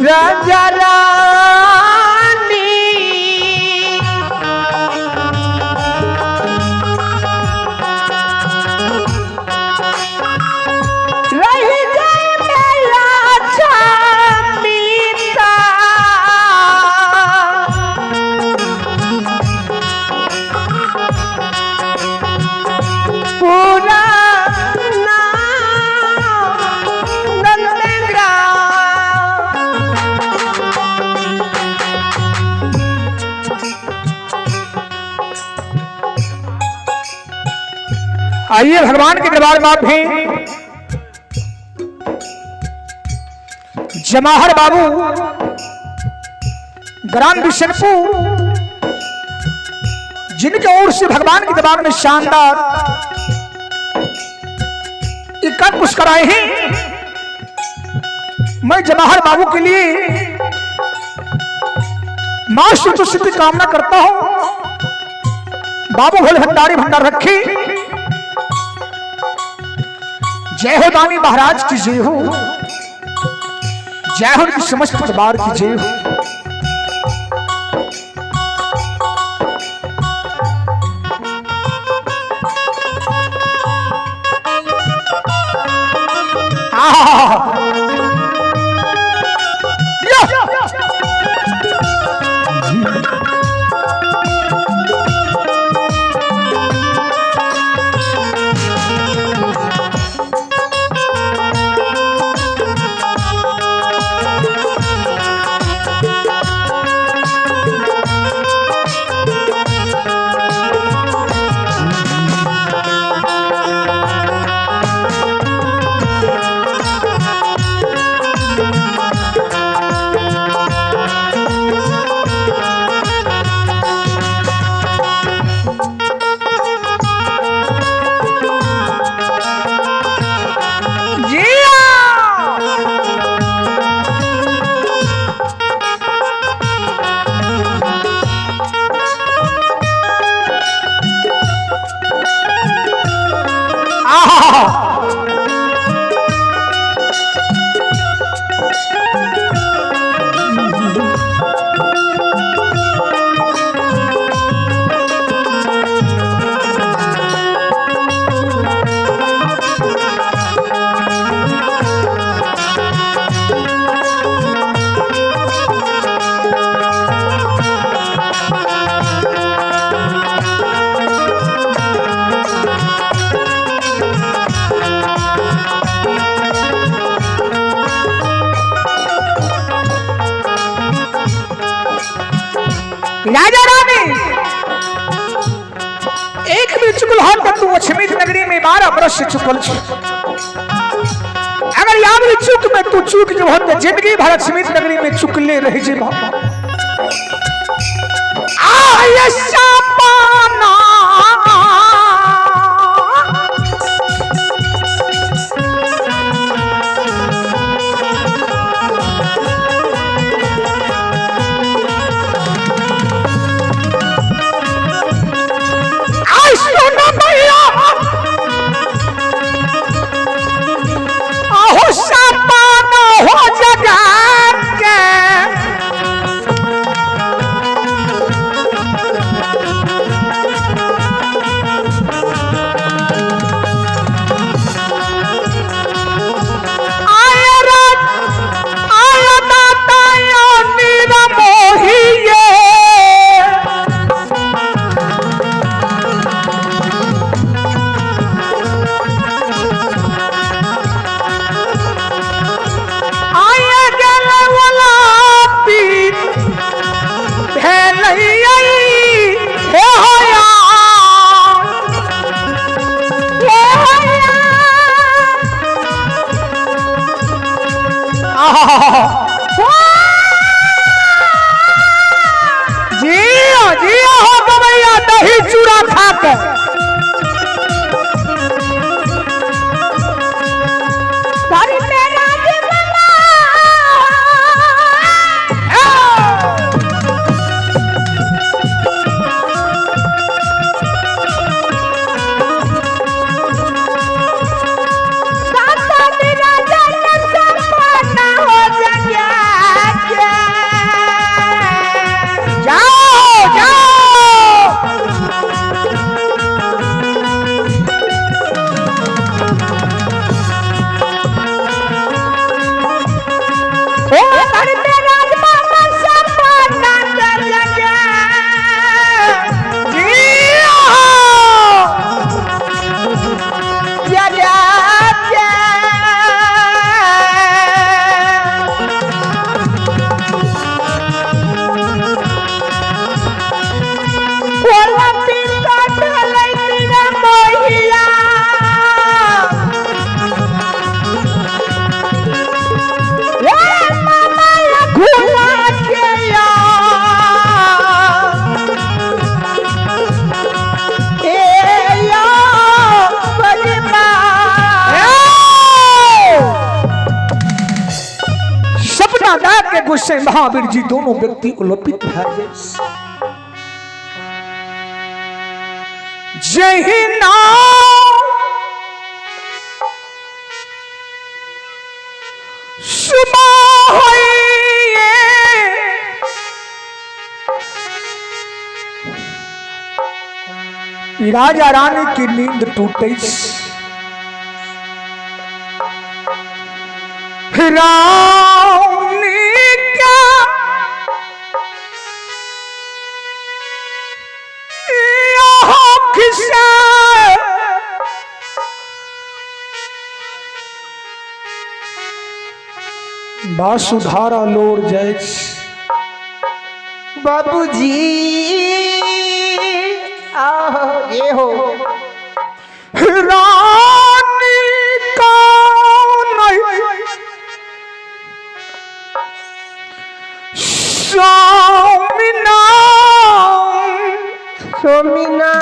राजा रानी रही जाए मेरा छामीता पूरा आइए भगवान के दरबार में आप भी जमाहर बाबू ग्राम बिशनपुर जिनके ओर से भगवान के दरबार में शानदार इक्कत मुस्कुराए हैं। मैं जमाहर बाबू के लिए मां सिद्ध कामना करता हूं। बाबू भोले भंडारी भंडार रखे। जय हो दानी महाराज की जय हो, जय हो उनकी समस्त दरबार की जय हो। राजा रानी एक भी चुकल हाल तक तू अछमित नगरी में 12 वर्ष से चुकल छ। अगर याद भी चुक में तू चूक जो होते जिंदगी भर अछमित नगरी में चुकले रह जे बाबा। आय शापाना जिया हो गवैया दही चूड़ा खाकर गुस्से महावीर जी दोनों व्यक्ति उलपित है। जय नाम सुबह राजा रानी की नींद टूटे। सुधारा लोर जय बाबूजी ये हो रानी का सोमिना सोमिना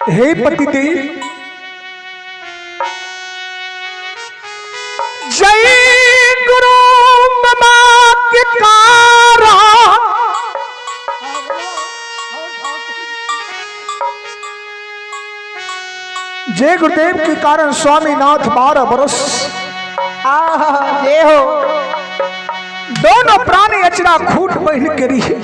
हे पतिदेव जय गुरु बाबा के कारण जय गुरुदेव के कारण स्वामीनाथ 12 वर्ष ये हो दोनों प्राणी अचरा खूट बहन करी है।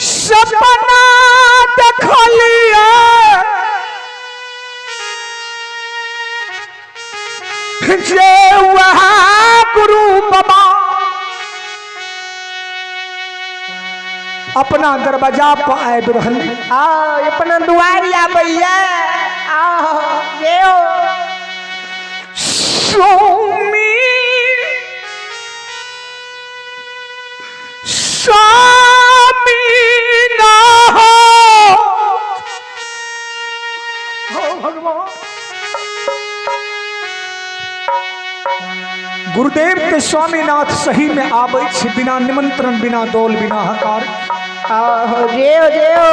सपना देखलिया जे वहाँ गुरु बाबा अपना दरवाजा पर आए रहल। अपना दुआरिया भैया जय हो। स्वामी स्वामी ना हो भगवान। गुरुदेव के स्वामीनाथ सही में आबै छै, बिना निमंत्रण, बिना दौल, बिना हकार। जय हो जय हो।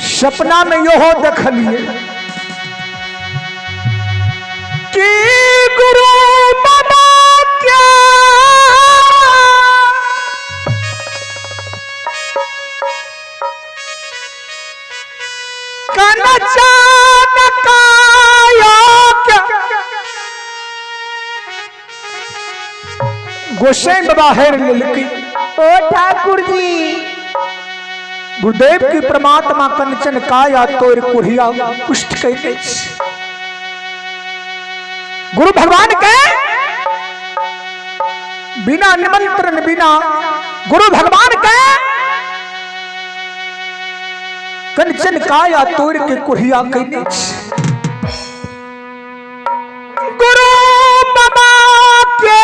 सपना में यो देखलिए कि गुरु बाबा क्या गोसाई बाबा हेर लेलकी। ओ ठाकुर जी, गुरुदेव की परमात्मा कंचन काया तोर कुढ़िया पुष्ट कैले। गुरु भगवान के बिना निमंत्रण, बिना गुरु भगवान के कंचन काया तोड़ के कुढ़िया कैले। गुरु बाबा के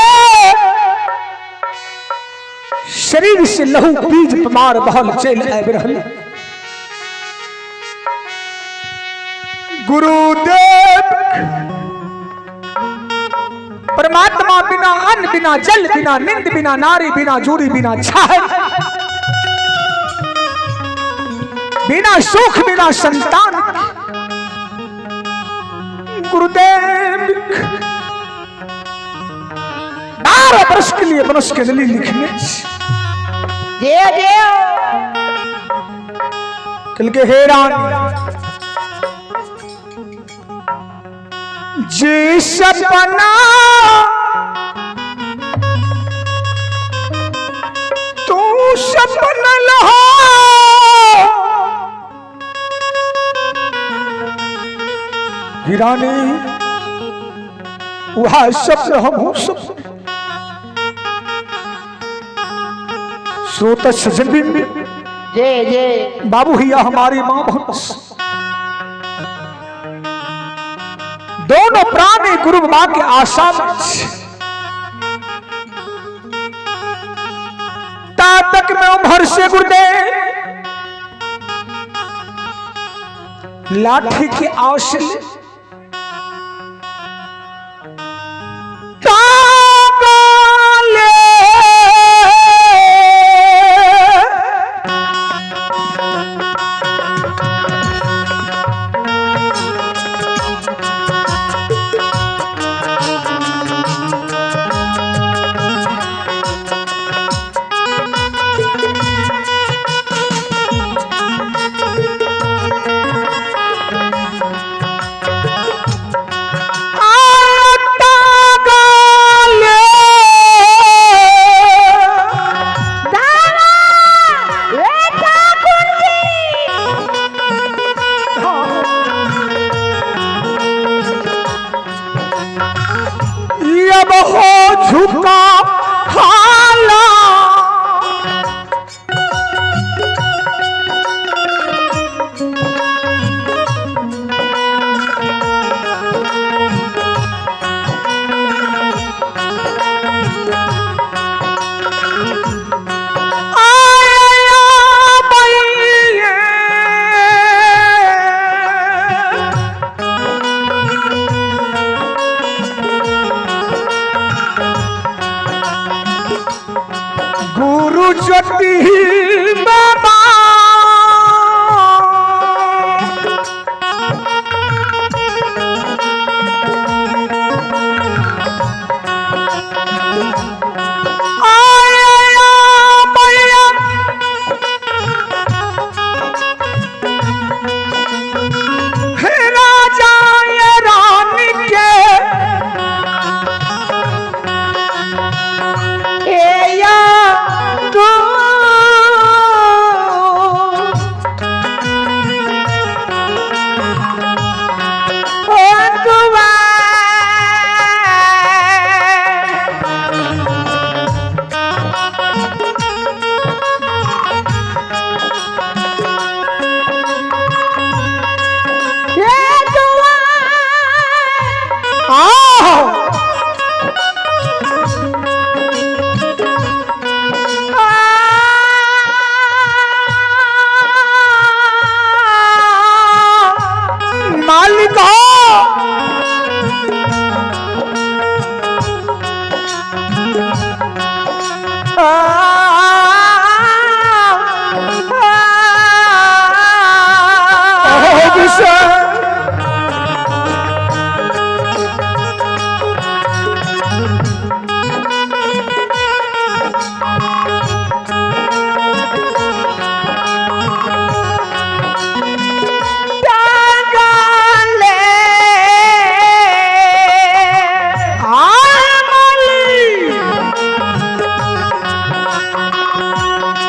शरीर से लहू बीज मार बहल चल आबि रहल। गुरुदेव परमात्मा बिना अन्न, बिना जल, बिना निंद, बिना नारी, बिना जूरी, बिना छाह, बिना सुख, बिना संतान। गुरुदेव 12 वर्ष के लिए मनुष्य के लिए लिखने कल के हैरान जी सपना तू सपना लहो हिरानी वह सपन हम सपन श्रोत सजन भी जय जय। बाबू हिया हमारी मां बहुत दोनों प्राणी गुरु बाबा के आशा में तक में उम्र से गुरुदेव लाठी की आवश्यक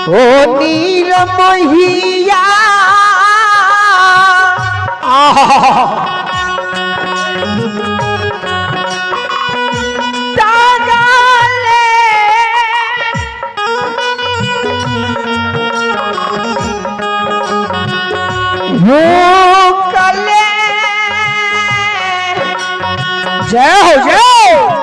ओ नीर मोहिया जागले भूकले जय हो जय हो।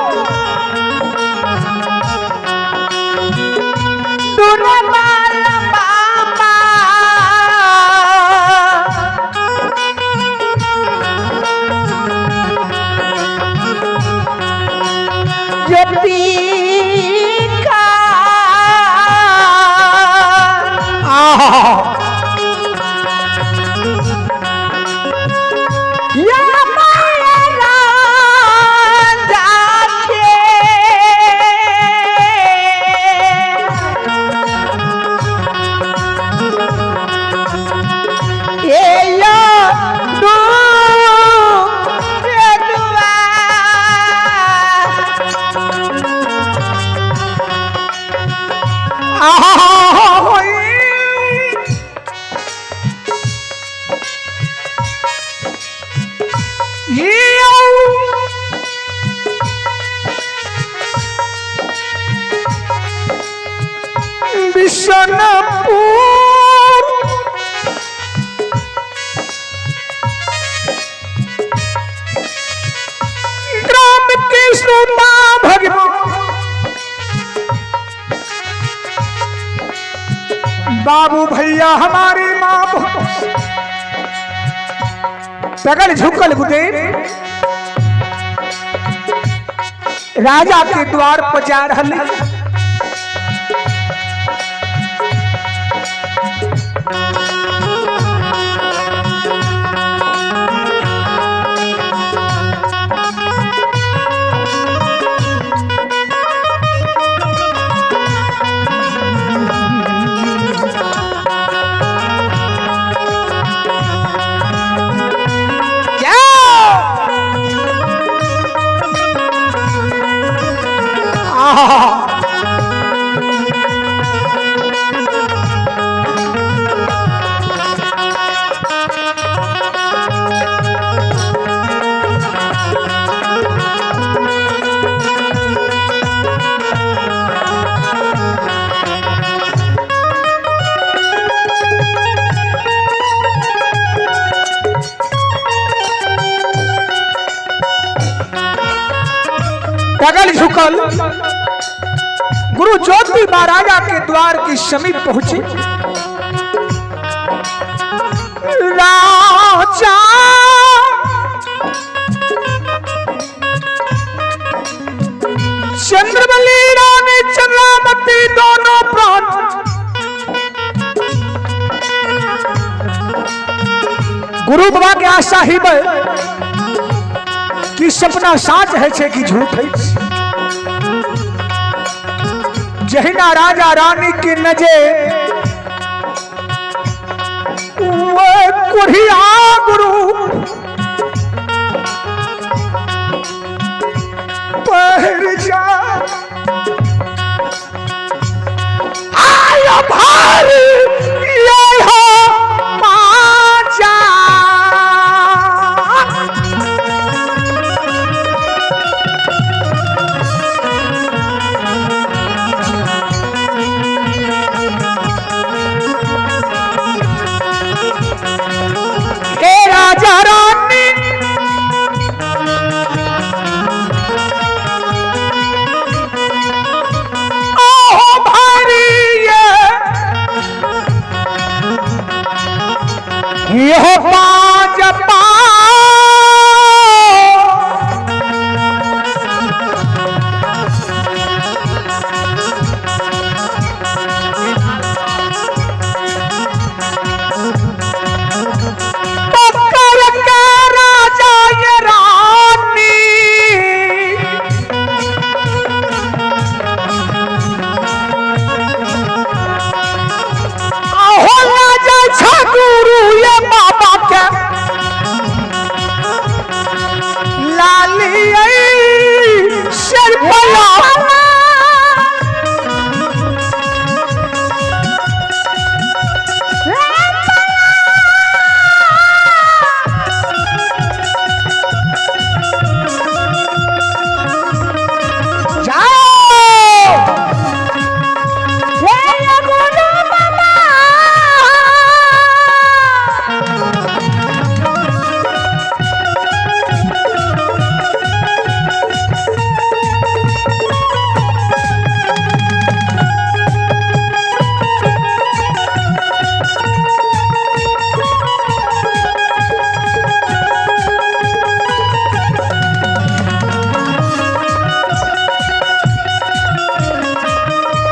दुर्बल बाबा जपीका या माया जाके ये यो दू दुआ ग्राम की श्रोता भगवान बाबू भैया हमारी माँ सगल झुकल गुदेर राजा के द्वार पर जा रहल। सगल झुकल गुरु ज्योति महाराजा के द्वार के समीप पहुंचे। राजा चंद्रबली रानी चंद्रावती दोनों प्राण गुरु बाबा के आशा ही कि सपना साच है छे कि झूठ है। जहिना राजा रानी की नजर वो कुरिया गुरु पर जा आया भारी ये हो माचा राजा रानी ओहो भारी ये हो